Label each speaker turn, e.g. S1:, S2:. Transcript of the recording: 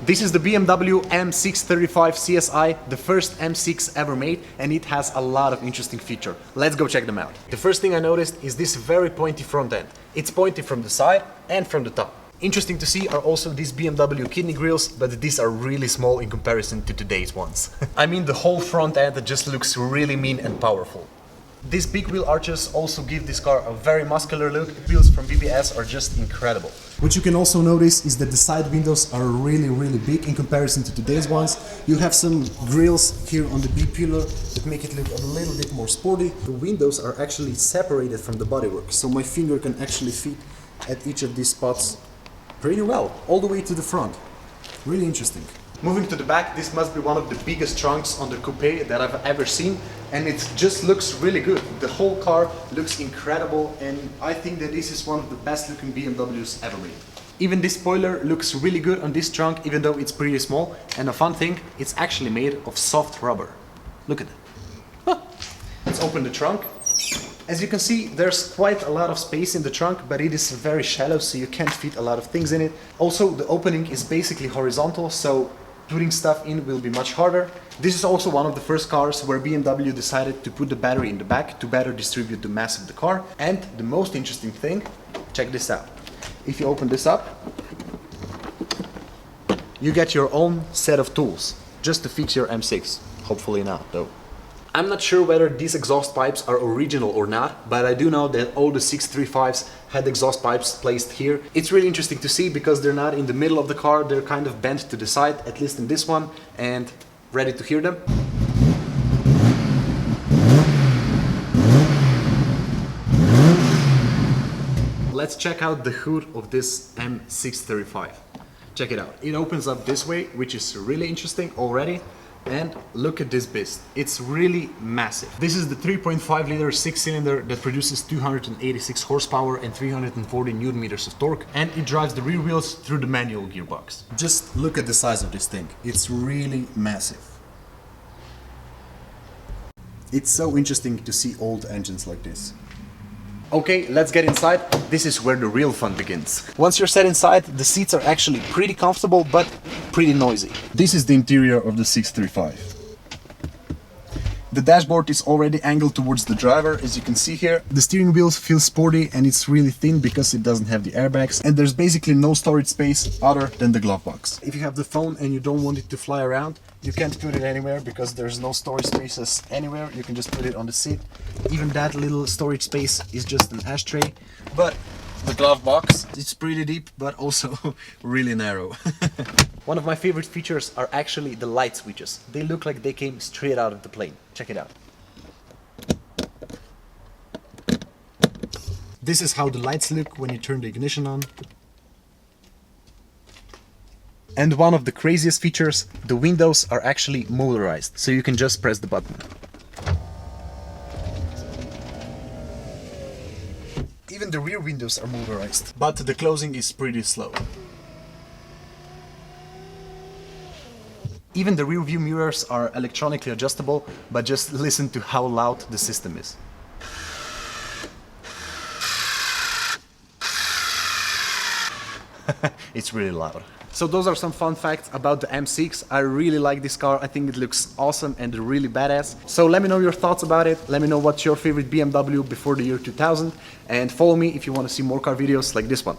S1: This is the BMW M635CSi, the first M6 ever made, and it has a lot of interesting features. Let's go check them out. The first thing I noticed is this very pointy front end. It's pointy from the side and from the top. Interesting to see are also these BMW kidney grills, but these are really small in comparison to today's ones. I mean, the whole front end just looks really mean and powerful. These big wheel arches also give this car a very muscular look. The wheels from BBS are just incredible.
S2: What you can also notice is that the side windows are really big in comparison to today's ones. You have some grills here on the B pillar that make it look a little bit more sporty. The windows are actually separated from the bodywork, so my finger can actually fit at each of these spots pretty well, all the way to the front. Really interesting.
S1: Moving to the back, this must be one of the biggest trunks on the coupe that I've ever seen, and it just looks really good. The whole car looks incredible, and I think that this is one of the best looking BMWs ever made. Even this spoiler looks really good on this trunk, even though it's pretty small, and a fun thing, it's actually made of soft rubber. Look at it. Huh. Let's open the trunk. As you can see, there's quite a lot of space in the trunk, but it is very shallow, so you can't fit a lot of things in it. Also, the opening is basically horizontal, so putting stuff in will be much harder. This is also one of the first cars where BMW decided to put the battery in the back to better distribute the mass of the car. And the most interesting thing, check this out. If you open this up, you get your own set of tools just to fix your M6. Hopefully not, though. I'm not sure whether these exhaust pipes are original or not, but I do know that all the 635s had exhaust pipes placed here. It's really interesting to see because they're not in the middle of the car, they're kind of bent to the side, at least in this one, and ready to hear them. Let's check out the hood of this M635. Check it out. It opens up this way, which is really interesting already. And look at this beast. It's really massive. This is the 3.5 liter 6-cylinder that produces 286 horsepower and 340 Newton meters of torque, and it drives the rear wheels through the manual gearbox.
S2: Just look at the size of this thing. It's really massive. It's so interesting to see old engines like this.
S1: Okay, let's get inside. This is where the real fun begins. Once you're set inside, the seats are actually pretty comfortable, but pretty noisy.
S2: This is the interior of the 635.
S1: The dashboard is already angled towards the driver, as you can see here.
S2: The steering wheel feels sporty and it's really thin because it doesn't have the airbags, and there's basically no storage space other than the glove box.
S1: If you have the phone and you don't want it to fly around, you can't put it anywhere because there's no storage spaces anywhere. You can just put it on the seat. Even that little storage space is just an ashtray. But the glove box, it's pretty deep, but also really narrow. One of my favorite features are actually the light switches. They look like they came straight out of the plane. Check it out.
S2: This is how the lights look when you turn the ignition on.
S1: And one of the craziest features, the windows are actually motorized, so you can just press the button.
S2: Even the rear windows are motorized, but the closing is pretty slow.
S1: Even the rear view mirrors are electronically adjustable, but just listen to how loud the system is. It's really loud. So those are some fun facts about the M6. I really like this car. I think it looks awesome and really badass. So let me know your thoughts about it. Let me know what's your favorite BMW before the year 2000. And follow me if you want to see more car videos like this one.